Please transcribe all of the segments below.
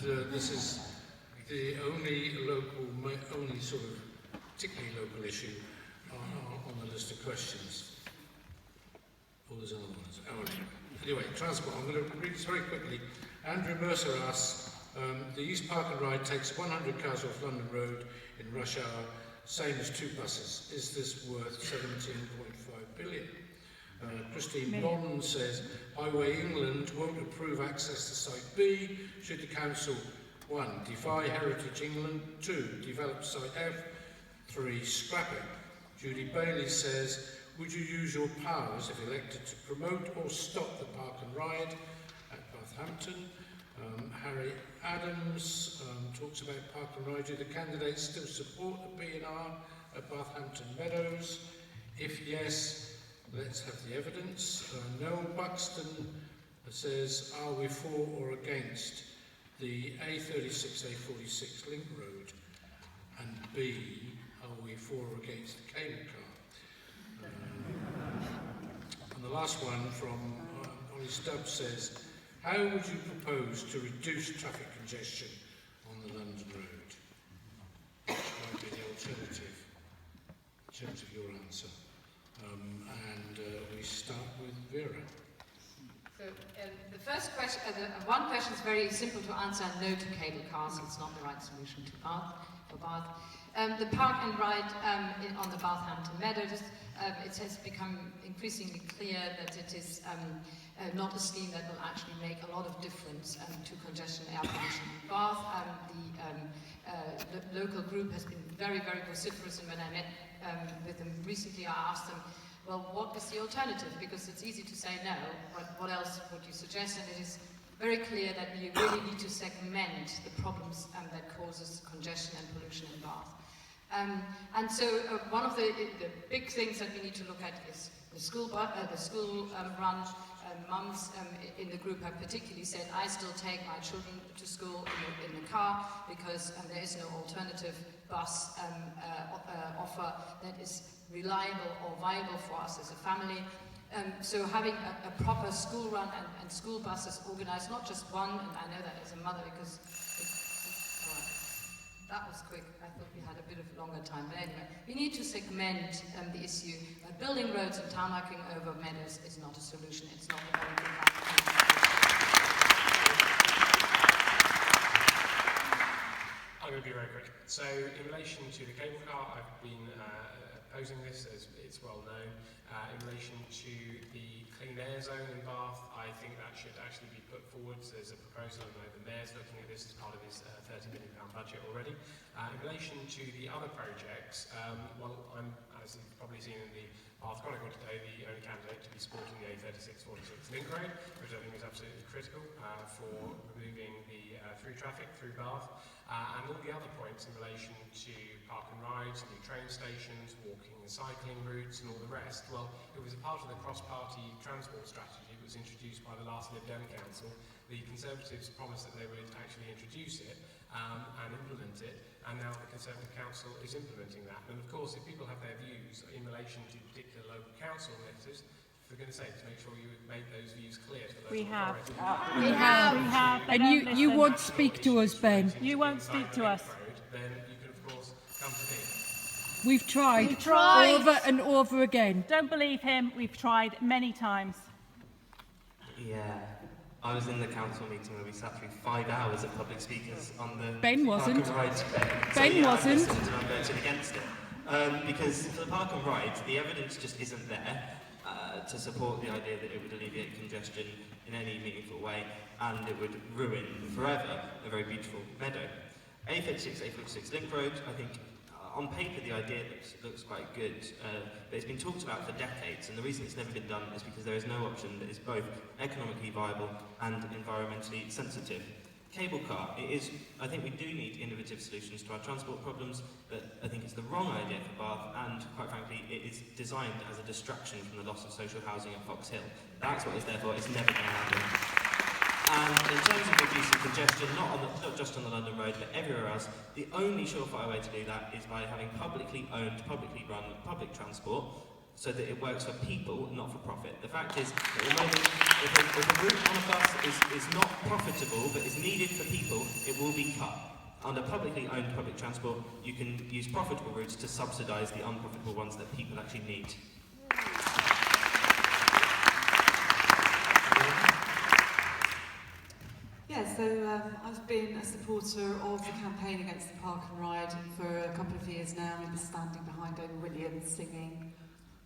this is the only sort of particularly local issue on the list of questions. All those other ones. Anyway, transport. I'm going to read this very quickly. Andrew Mercer asks, the East Park and Ride takes 100 cars off London Road in rush hour, same as 2 buses. Is this worth 17.5 billion? Christine Bond says, Highway England won't approve access to Site B should the council 1. Defy Heritage England, 2. Develop Site F, 3. Scrap it. Judy Bailey says, would you use your powers if elected to promote or stop the Park and Ride at Bathampton? Harry Adams talks about Park and Ride. Do the candidates still support the P&R at Bathampton Meadows? If yes, let's have the evidence. Noel Buxton says, are we for or against the A36, A46 link road? And B, are we for or against the cable car? And the last one from Ollie Stubbs says, how would you propose to reduce traffic congestion on the London Road? Which might be the alternative in terms of your answer. We start with Vera. So the first question, one question is very simple to answer: no to cable cars. It's not the right solution to Bath. The Park and Ride on the Bathampton Meadows, it has become increasingly clear that it is not a scheme that will actually make a lot of difference to congestion air pollution in Bath. The local group has been very, very vociferous, and when I met with them recently, I asked them, well, what is the alternative? Because it's easy to say no, but what else would you suggest? And it is very clear that you really need to segment the problems that causes congestion and pollution in Bath. And so one of the big things that we need to look at is the school run. Mums in the group have particularly said, I still take my children to school in the car because there is no alternative bus offer that is reliable or viable for us as a family. So having a proper school run and school buses organised, not just one, and I know that as a mother because that was quick. I thought we had a bit of longer time. But anyway, we need to segment the issue. Building roads and tarmacking over meadows is not a solution. It's not a very good I'm going to be very quick. So in relation to the cable car, I've been opposing this, as it's well known. In relation to the clean air zone in Bath, I think that should actually be put forward. So there's a proposal, and the Mayor's looking at this as part of his £30 million budget already. In relation to the other projects, well, I'm, as you've probably seen in the Bath Chronicle today, the only candidate to be supporting the A36-46 link road, which I think is absolutely critical for removing the through traffic through Bath. And all the other points in relation to park and rides, new train stations, walking and cycling routes and all the rest, well, it was a part of the cross-party transport strategy that was introduced by the last Lib Dem Council. The Conservatives promised that they would actually introduce it and implement it, and now the Conservative Council is implementing that. And of course, if people have their views in relation to particular local council matters, for goodness sake, to make sure you make those views clear to the local authorities. We have. And you won't speak to us, Ben. You won't speak to us. Then you can, of course, come to me. We've tried over and over again. Don't believe him. We've tried many times. Yeah. I was in the council meeting where we sat through 5 hours of public speakers on the Ben wasn't. Park and Ride debate. Ben wasn't. I listened and I voted against it. Because for the Park and Ride, the evidence just isn't there to support the idea that it would alleviate congestion in any meaningful way, and it would ruin forever a very beautiful meadow. A36, A46 link road, I think on paper the idea looks quite good, but it's been talked about for decades, and the reason it's never been done is because there is no option that is both economically viable and environmentally sensitive. Cable car, I think we do need innovative solutions to our transport problems, but I think it's the wrong idea for Bath, and quite frankly, it is designed as a distraction from the loss of social housing at Fox Hill. That's what it's there for, it's never going to happen. And in terms of reducing congestion, not just on the London Road, but everywhere else, the only surefire way to do that is by having publicly owned, publicly run public transport, so that it works for people, not for profit. The fact is, at the moment, if a route on a bus is not profitable but is needed for people, it will be cut. Under publicly owned public transport, you can use profitable routes to subsidise the unprofitable ones that people actually need. Yeah, so I've been a supporter of the campaign against the Park and Ride for a couple of years now. I've been standing behind Owen Williams singing.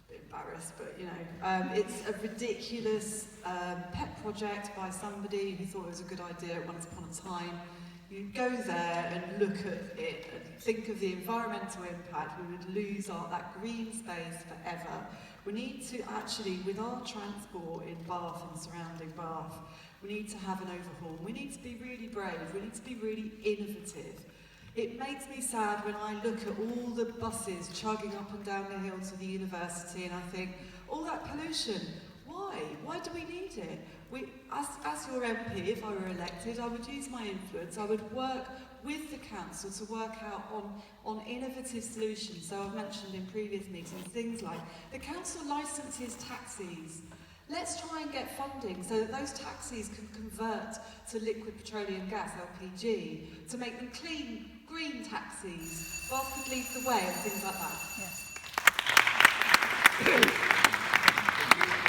A bit embarrassed, but you know, it's a ridiculous pet project by somebody who thought it was a good idea once upon a time. You go there and look at it and think of the environmental impact. We would lose that green space forever. We need to actually, with our transport in Bath and surrounding Bath, we need to have an overhaul. We need to be really brave. We need to be really innovative. It makes me sad when I look at all the buses chugging up and down the hill to the university and I think, all that pollution, why? Why do we need it? As your MP, if I were elected, I would use my influence. I would work with the council to work out on innovative solutions. So I've mentioned in previous meetings things like the council licenses taxis. Let's try and get funding so that those taxis can convert to liquid petroleum gas, LPG, to make them clean, green taxis. Bath could lead the way and things like that. Yes.